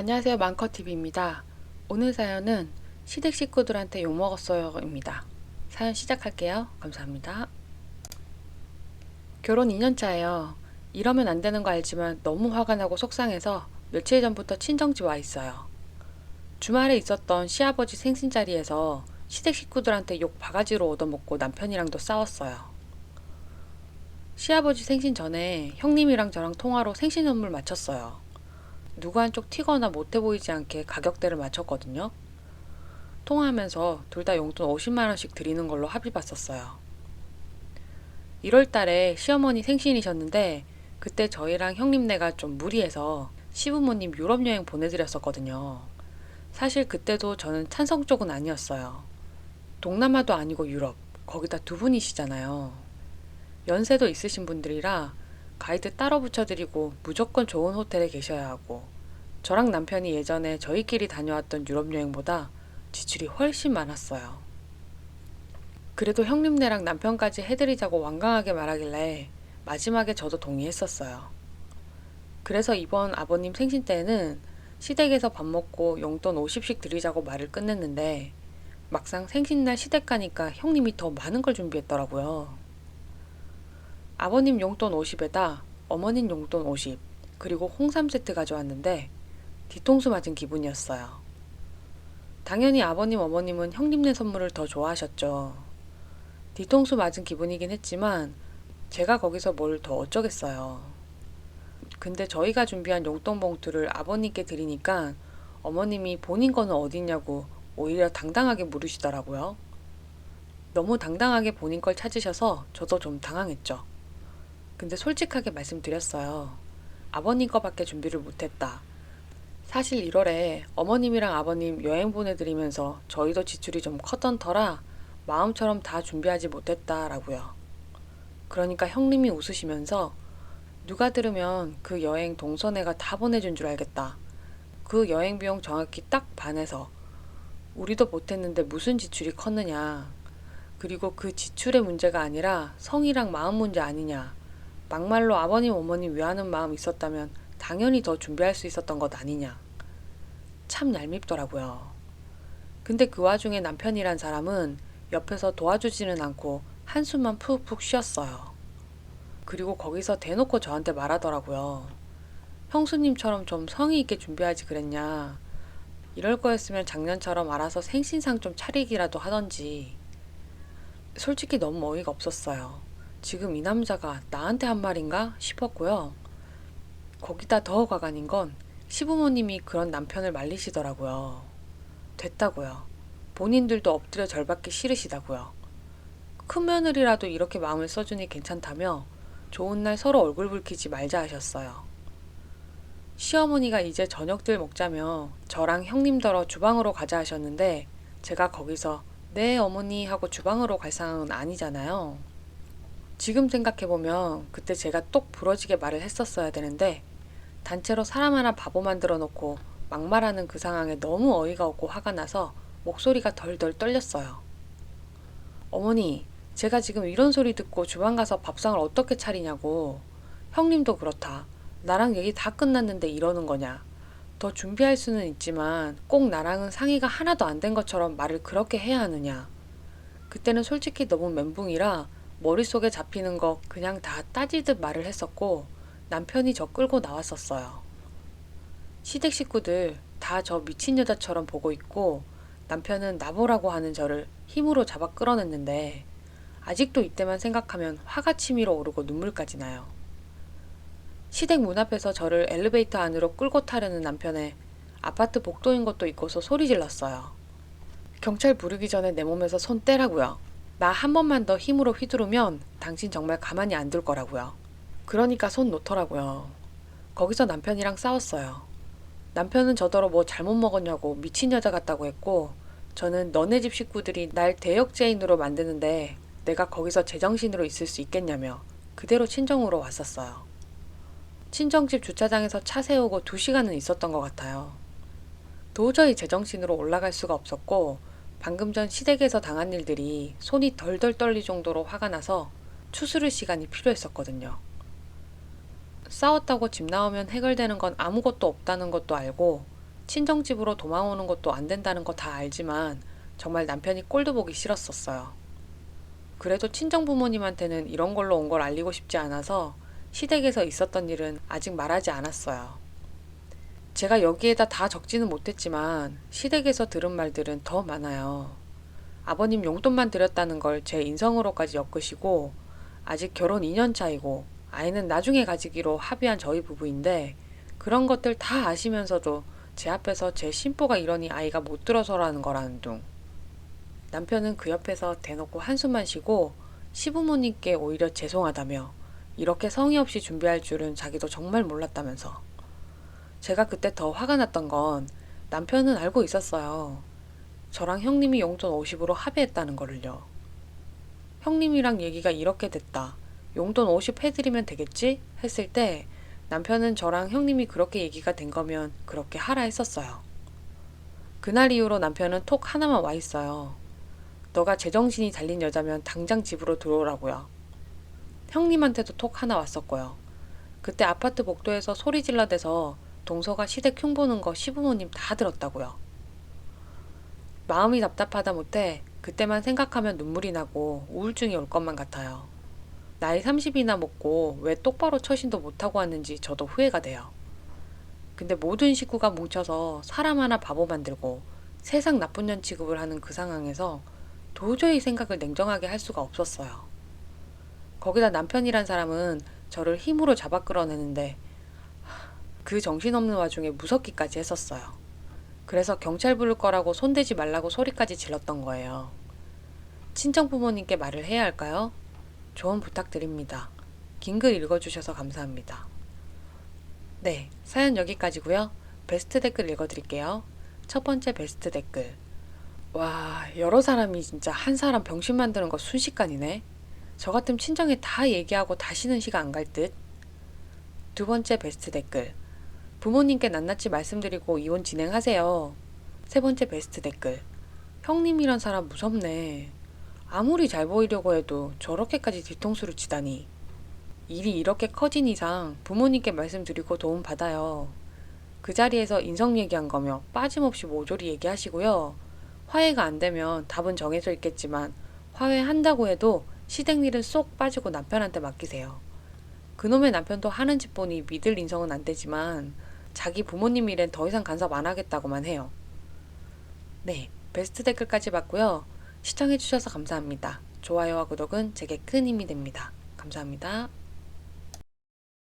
안녕하세요. 망커TV입니다. 오늘 사연은 시댁 식구들한테 욕먹었어요입니다. 사연 시작할게요. 감사합니다. 결혼 2년차예요. 이러면 안 되는 거 알지만 너무 화가 나고 속상해서 며칠 전부터 친정집 와 있어요. 주말에 있었던 시아버지 생신자리에서 시댁 식구들한테 욕 바가지로 얻어먹고 남편이랑도 싸웠어요. 시아버지 생신 전에 형님이랑 저랑 통화로 생신 선물 맞췄어요. 누구 한쪽 튀거나 못해 보이지 않게 가격대를 맞췄거든요. 통화하면서 둘 다 용돈 50만 원씩 드리는 걸로 합의 봤었어요. 1월 달에 시어머니 생신이셨는데 그때 저희랑 형님네가 좀 무리해서 시부모님 유럽 여행 보내드렸었거든요. 사실 그때도 저는 찬성 쪽은 아니었어요. 동남아도 아니고 유럽, 거기다 두 분이시잖아요. 연세도 있으신 분들이라 가이드 따로 붙여드리고 무조건 좋은 호텔에 계셔야 하고 저랑 남편이 예전에 저희끼리 다녀왔던 유럽 여행보다 지출이 훨씬 많았어요. 그래도 형님네랑 남편까지 해드리자고 완강하게 말하길래 마지막에 저도 동의했었어요. 그래서 이번 아버님 생신 때는 시댁에서 밥 먹고 용돈 50씩 드리자고 말을 끝냈는데 막상 생신날 시댁 가니까 형님이 더 많은 걸 준비했더라고요. 아버님 용돈 50에다 어머님 용돈 50, 그리고 홍삼 세트 가져왔는데 뒤통수 맞은 기분이었어요. 당연히 아버님, 어머님은 형님네 선물을 더 좋아하셨죠. 뒤통수 맞은 기분이긴 했지만 제가 거기서 뭘 더 어쩌겠어요. 근데 저희가 준비한 용돈 봉투를 아버님께 드리니까 어머님이 본인 거는 어딨냐고 오히려 당당하게 물으시더라고요. 너무 당당하게 본인 걸 찾으셔서 저도 좀 당황했죠. 근데 솔직하게 말씀드렸어요. 아버님 거밖에 준비를 못했다. 사실 1월에 어머님이랑 아버님 여행 보내드리면서 저희도 지출이 좀 컸던 터라 마음처럼 다 준비하지 못했다라고요. 그러니까 형님이 웃으시면서 누가 들으면 그 여행 동서네가 다 보내준 줄 알겠다. 그 여행 비용 정확히 딱 반해서 우리도 못했는데 무슨 지출이 컸느냐. 그리고 그 지출의 문제가 아니라 성이랑 마음 문제 아니냐. 막말로 아버님 어머님 위하는 마음 있었다면 당연히 더 준비할 수 있었던 것 아니냐. 참 얄밉더라고요. 근데 그 와중에 남편이란 사람은 옆에서 도와주지는 않고 한숨만 푹푹 쉬었어요. 그리고 거기서 대놓고 저한테 말하더라고요. 형수님처럼 좀 성의 있게 준비하지 그랬냐. 이럴 거였으면 작년처럼 알아서 생신상 좀 차리기라도 하던지. 솔직히 너무 어이가 없었어요. 지금 이 남자가 나한테 한 말인가 싶었고요. 거기다 더 가관인 건 시부모님이 그런 남편을 말리시더라고요. 됐다고요. 본인들도 엎드려 절받기 싫으시다고요. 큰 며느리라도 이렇게 마음을 써주니 괜찮다며 좋은 날 서로 얼굴 붉히지 말자 하셨어요. 시어머니가 이제 저녁들 먹자며 저랑 형님더러 주방으로 가자 하셨는데 제가 거기서 네 어머니 하고 주방으로 갈 상황은 아니잖아요. 지금 생각해보면 그때 제가 똑 부러지게 말을 했었어야 되는데 단체로 사람 하나 바보 만들어 놓고 막말하는 그 상황에 너무 어이가 없고 화가 나서 목소리가 덜덜 떨렸어요. 어머니, 제가 지금 이런 소리 듣고 주방 가서 밥상을 어떻게 차리냐고. 형님도 그렇다. 나랑 얘기 다 끝났는데 이러는 거냐. 더 준비할 수는 있지만 꼭 나랑은 상의가 하나도 안 된 것처럼 말을 그렇게 해야 하느냐. 그때는 솔직히 너무 멘붕이라 머릿속에 잡히는 거 그냥 다 따지듯 말을 했었고 남편이 저 끌고 나왔었어요. 시댁 식구들 다 저 미친 여자처럼 보고 있고 남편은 나보라고 하는 저를 힘으로 잡아 끌어냈는데 아직도 이때만 생각하면 화가 치밀어 오르고 눈물까지 나요. 시댁 문 앞에서 저를 엘리베이터 안으로 끌고 타려는 남편의 아파트 복도인 것도 있고서 소리 질렀어요. 경찰 부르기 전에 내 몸에서 손 떼라고요. 나 한 번만 더 힘으로 휘두르면 당신 정말 가만히 안 둘 거라고요. 그러니까 손 놓더라고요. 거기서 남편이랑 싸웠어요. 남편은 저더러 뭐 잘못 먹었냐고 미친 여자 같다고 했고 저는 너네 집 식구들이 날 대역죄인으로 만드는데 내가 거기서 제정신으로 있을 수 있겠냐며 그대로 친정으로 왔었어요. 친정집 주차장에서 차 세우고 2시간은 있었던 것 같아요. 도저히 제정신으로 올라갈 수가 없었고 방금 전 시댁에서 당한 일들이 손이 덜덜 떨릴 정도로 화가 나서 추스를 시간이 필요했었거든요. 싸웠다고 집 나오면 해결되는 건 아무것도 없다는 것도 알고 친정집으로 도망오는 것도 안 된다는 거 다 알지만 정말 남편이 꼴도 보기 싫었었어요. 그래도 친정 부모님한테는 이런 걸로 온 걸 알리고 싶지 않아서 시댁에서 있었던 일은 아직 말하지 않았어요. 제가 여기에다 다 적지는 못했지만 시댁에서 들은 말들은 더 많아요. 아버님 용돈만 드렸다는 걸 제 인성으로까지 엮으시고 아직 결혼 2년 차이고 아이는 나중에 가지기로 합의한 저희 부부인데 그런 것들 다 아시면서도 제 앞에서 제 신보가 이러니 아이가 못 들어서라는 거라는 둥. 남편은 그 옆에서 대놓고 한숨만 쉬고 시부모님께 오히려 죄송하다며 이렇게 성의 없이 준비할 줄은 자기도 정말 몰랐다면서. 제가 그때 더 화가 났던 건 남편은 알고 있었어요. 저랑 형님이 용돈 50으로 합의했다는 거를요. 형님이랑 얘기가 이렇게 됐다. 용돈 50 해드리면 되겠지? 했을 때 남편은 저랑 형님이 그렇게 얘기가 된 거면 그렇게 하라 했었어요. 그날 이후로 남편은 톡 하나만 와 있어요. 너가 제정신이 달린 여자면 당장 집으로 들어오라고요. 형님한테도 톡 하나 왔었고요. 그때 아파트 복도에서 소리 질러대서 동서가 시댁 흉보는 거 시부모님 다 들었다고요. 마음이 답답하다 못해 그때만 생각하면 눈물이 나고 우울증이 올 것만 같아요. 나이 30이나 먹고 왜 똑바로 처신도 못하고 왔는지 저도 후회가 돼요. 근데 모든 식구가 뭉쳐서 사람 하나 바보 만들고 세상 나쁜 년 취급을 하는 그 상황에서 도저히 생각을 냉정하게 할 수가 없었어요. 거기다 남편이란 사람은 저를 힘으로 잡아 끌어내는데 그 정신없는 와중에 무섭기까지 했었어요. 그래서 경찰 부를 거라고 손대지 말라고 소리까지 질렀던 거예요. 친정 부모님께 말을 해야 할까요? 조언 부탁드립니다. 긴 글 읽어주셔서 감사합니다. 네, 사연 여기까지고요. 베스트 댓글 읽어드릴게요. 첫 번째 베스트 댓글. 와, 여러 사람이 진짜 한 사람 병신 만드는 거 순식간이네. 저 같으면 친정에 다 얘기하고 다시는 시가 안 갈 듯. 두 번째 베스트 댓글. 부모님께 낱낱이 말씀드리고 이혼 진행하세요. 세 번째 베스트 댓글. 형님이란 사람 무섭네. 아무리 잘 보이려고 해도 저렇게까지 뒤통수를 치다니. 일이 이렇게 커진 이상 부모님께 말씀드리고 도움 받아요. 그 자리에서 인성 얘기한 거며 빠짐없이 모조리 얘기하시고요. 화해가 안 되면 답은 정해져 있겠지만 화해한다고 해도 시댁 일은 쏙 빠지고 남편한테 맡기세요. 그놈의 남편도 하는 짓 보니 믿을 인성은 안 되지만 자기 부모님 일엔 더 이상 간섭 안 하겠다고만 해요. 네, 베스트 댓글까지 봤고요. 시청해주셔서 감사합니다. 좋아요와 구독은 제게 큰 힘이 됩니다. 감사합니다.